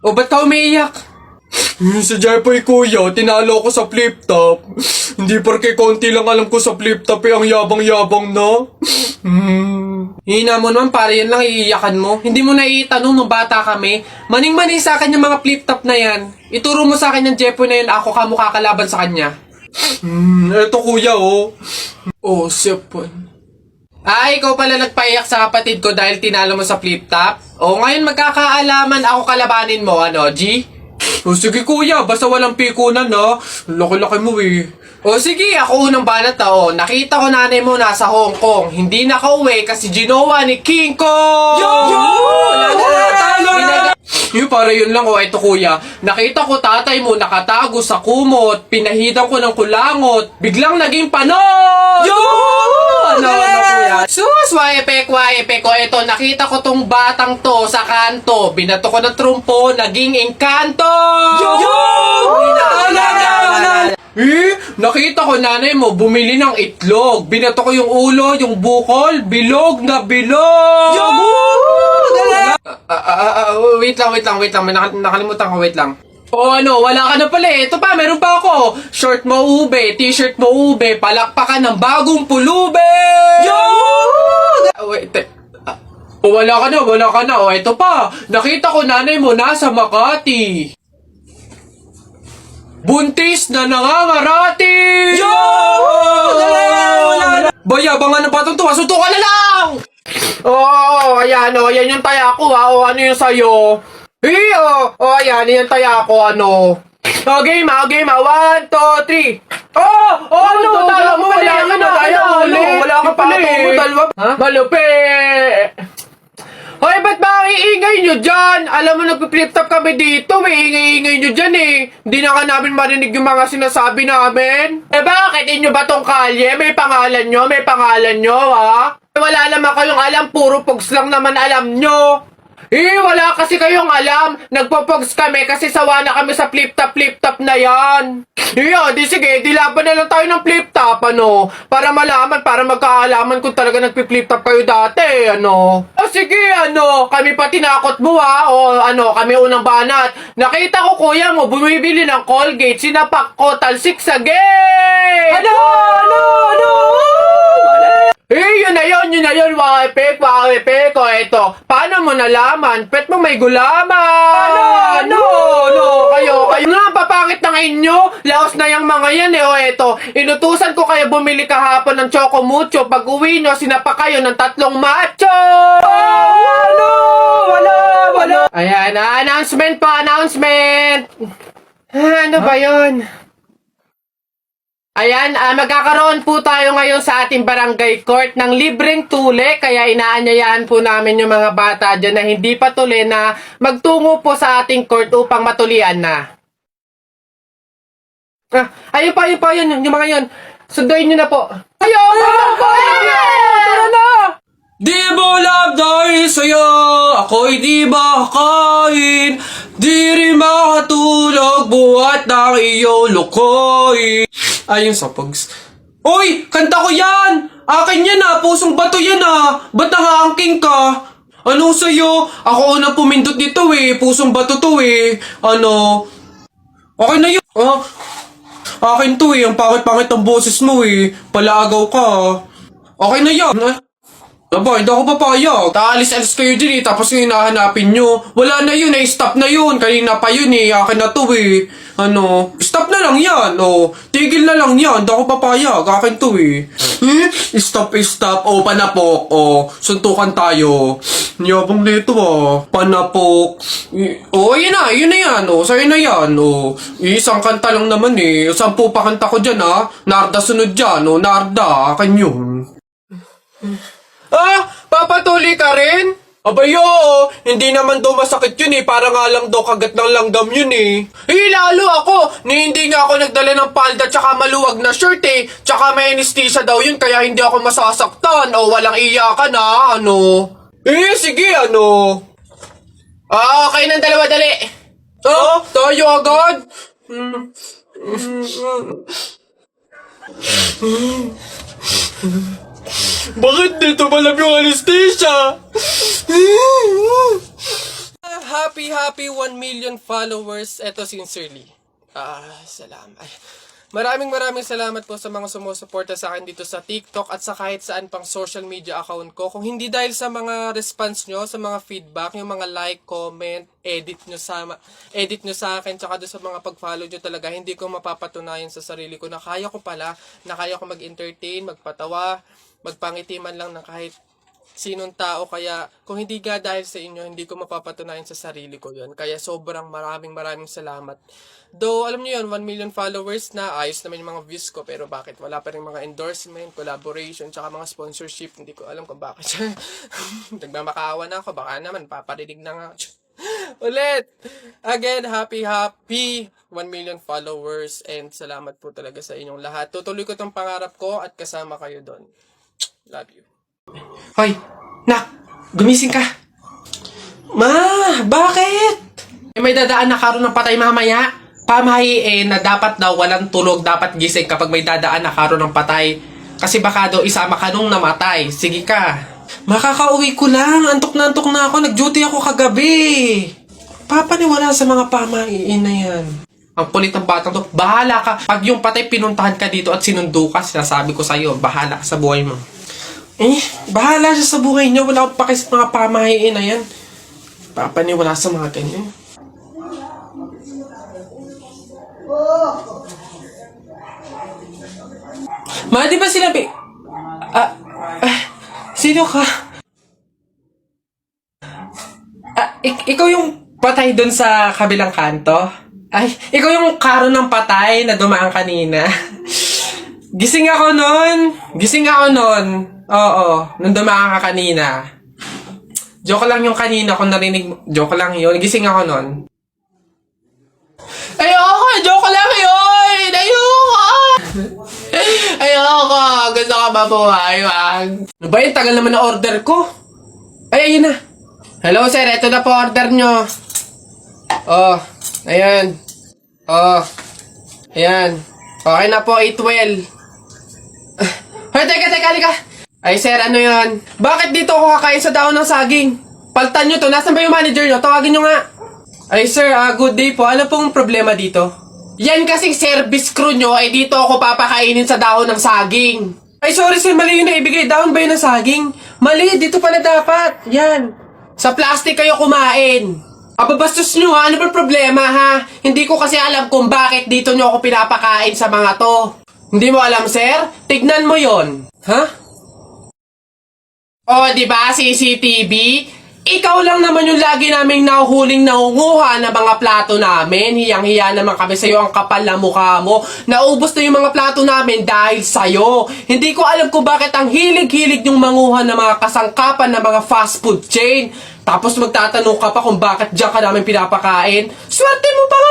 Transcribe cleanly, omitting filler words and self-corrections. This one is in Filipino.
O, ba't ka umiiyak? Sa Jepoy kuya, tinalo ko sa flip top. Hindi porke konti lang alam ko sa flip top ang yabang-yabang na. Hina mo naman, pare, yan lang iiyakan mo. Hindi mo na itanong nung bata kami. Maning-maning sa akin yung mga flip top na yan. Ituro mo sa akin yung Jepoy na yun, ako ka mukha kalaban sa kanya. Eto kuya oh. Oh, sipon. Ikaw pala nagpaiyak sa kapatid ko dahil tinalo mo sa flip top? O, ngayon magkakaalaman ako kalabanin mo, ano, G? O sige kuya, basta walang pikunan na. Laki-laki mo eh. O sige, ako unang banat na. O, nakita ko nanay mo nasa Hong Kong. Hindi nakauwi kasi ginawa ni King Kong! Yung para yun lang, ito kuya. Nakita ko tatay mo nakatago sa kumot. Pinahidan ko ng kulangot. Biglang naging panon! Ano, kuya? Sus, waepek. O, ito, nakita ko tong batang to sa kanto. Binato ko ng trumpo, naging engkanto! Nakita ko nanay mo bumili ng itlog. Binato ko yung ulo, yung bukol, bilog na bilog! Wait lang. May nakalimutan ko, wait lang. O ano, wala ka na pala eh. Ito pa, meron pa ako. Short mo ube, t-shirt mo ube, palakpakan ng bagong pulube! Wait, wala ka na. O, ito pa. Nakita ko nanay mo nasa Makati. Buntis na nangangarati! Bayabangan ng patong tuwa, suntukan na lang! Ayan yung taya ko ha. O, ano yung sayo? Ayan yung taya ko, ano? Game ha. 1, 2, 3. Ano? Tala mo, wala ka na. Wala ka pala eh. Malupi! Hoy, ba't ba ang iingay nyo dyan? Alam mo, nagpi-flip top kami dito. May ingay-ingay nyo dyan eh. Hindi na ka namin marinig yung mga sinasabi namin. Bakit? Inyo ba tong kalye? May pangalan nyo, ha? Wala naman kayong alam. Puro pogs lang naman alam nyo. Wala kasi kayong alam. Nagpo-pogs kami kasi sawa na kami sa flip top na yan. Di sige, dilaban na lang tayo ng flip top, ano? Para malaman, para magkaalaman kung talaga nagpi-flip top kayo dati, ano? Sige, ano? Kami pa tinakot mo, ha? O, ano, kami unang banat. Nakita ko, kuya mo, bumibili ng Colgate, sinapak ko, talsik sa gate! Ano? Yun na yun, wapek, o eto. Paano mo nalaman? Pet mo may gulaman! Kayo na, papangit ng inyo! Laos na yung mga yan o eto. Inutusan ko kayo bumili kahapon ng Choco Mucho. Pag uwi nyo, sinapa kayo ng 3 macho! Wala! Ayan, announcement. Ano ba yun? Ayan, magkakaroon po tayo ngayon sa ating barangay court ng libreng tule, kaya inaanyayahan po namin yung mga bata dyan na hindi pa tuli na magtungo po sa ating court upang matulian na. Ayun pa, yung mga yun. Sunduin nyo na po. Ayun! Tara na! Di mo love dahil sa'yo, ako'y di makakain. Di rin makatulog, buhat ng iyong lukoy. Ayun sa pogs. Uy! Kanta ko yan! Akin yan pusong bato yan Ba't nangaangking ka? Anong sa'yo? Ako unang pumindot dito pusong bato to Ano? Okay na yun. Akin to ang pangit-pangit ang boses mo Palaagaw ka Okay na yan. Aba, hindi ako papayag. Taalis-alis kayo din tapos yung hinahanapin nyo. Wala na yun stop na yun. Kanina pa yun akin na to Ano, stop na lang yan tigil na lang yan. Hindi ako papayag. Akin to Stop. Panapok. Suntukan tayo. Niyabang nito Panapok. Yun na yan sa'yo na yan isang kanta lang naman 10 pa kanta ko dyan Narda sunod dyan Narda, akin yun. Papatuloy ka rin? Abay, hindi naman daw masakit yun para nga lang daw kagat ng langgam yun lalo ako, hindi nga ako nagdala ng palda tsaka maluwag na shirt tsaka may anesthesia daw yun kaya hindi ako masasaktan walang iyakan ano. Sige okay ng dalawa dali. Tayo agad? Bakit dito malam yung anesthesia? Happy 1 million followers. Eto sincerely. Salamat. Maraming salamat po sa mga sumusuporta sa akin dito sa TikTok at sa kahit saan pang social media account ko. Kung hindi dahil sa mga response nyo, sa mga feedback, yung mga like, comment, edit nyo sa akin, tsaka doon sa mga pag-follow nyo talaga, hindi ko mapapatunayan sa sarili ko na kaya ko pala, na kaya ko mag-entertain, magpatawa, magpangiti man lang ng kahit sinong tao. Kaya kung hindi nga dahil sa inyo, hindi ko mapapatunayan sa sarili ko yun. Kaya sobrang maraming salamat. Though, alam niyo yun, 1 million followers na, ayos naman yung mga views ko, pero bakit wala pa rin mga endorsement, collaboration, tsaka mga sponsorship, hindi ko alam kung bakit. Nagmamakaawa na ako, baka naman, paparinig na nga. Ulit! Again, happy 1 million followers, and salamat po talaga sa inyong lahat. Tutuloy ko tong pangarap ko at kasama kayo doon. Love you. Hoy! Nak! Gumising ka! Ma! Bakit? May dadaan na karon ng patay mamaya. Pamahiin na dapat daw walang tulog, dapat gising kapag may dadaan na karon ng patay. Kasi baka daw isama ka nung namatay. Sige ka. Makakauwi ko lang. Antok na ako. Nag-duty ako kagabi. Papaniwala sa mga pamahiin na yan. Ang kulit ng batang to. Bahala ka. Pag yung patay pinuntahan ka dito at sinundo ka, sinasabi ko sa'yo, bahala ka sa buhay mo. Bahala siya sa buhay niya. Wala akong paki sa mga pamahiin na yan. Papaniwala sa mga ganyan. Ma, di ba sinabi? Sino ka? Ikaw yung patay dun sa kabilang kanto? Ay, ikaw yung karo ng patay na dumaan kanina. Gising ako nun. Oo, nung dumaan ka kanina. Joke lang yung kanina kung narinig mo. Joke lang yun. Gising ako nun. Ayoko! Joke lang yun! Ayoko! Gusto ka mabuhay, wag. Ano ba yun? Tagal naman na order ko. Ay, ayun na. Hello, sir. Ito na po order nyo. Oh, ayan. Oh, ayan. Okay na po, 812. Hoy, teka, halika. Ay, sir, ano yun? Bakit dito ako kakain sa dahon ng saging? Paltan nyo to. Nasaan ba yung manager nyo? Tawagin nyo nga. Ay, sir, good day po. Ano pong problema dito? Yan kasing service crew nyo, ay dito ako papakainin sa dahon ng saging. Ay, sorry sir, mali yun na ibigay. Dahon ba yun ng saging? Mali, dito pala dapat. Yan. Sa plastic kayo kumain. Ababastos nyo ha, ano ba problema ha? Hindi ko kasi alam kung bakit dito nyo ako pinapakain sa mga to. Hindi mo alam, sir? Tignan mo yon. Ha? Oh, di ba CCTV? Ikaw lang naman yung lagi naming nahuhuling nangunguha ng mga plato namin. Hiyang-hiya naman kami sa'yo, ang kapal na mukha mo. Naubos na yung mga plato namin dahil sa'yo. Hindi ko alam kung bakit ang hilig-hilig yung manguha ng mga kasangkapan ng mga fast food chain. Tapos magtatanong ka pa kung bakit diyan ka namin pinapakain. Swerte mo pa nga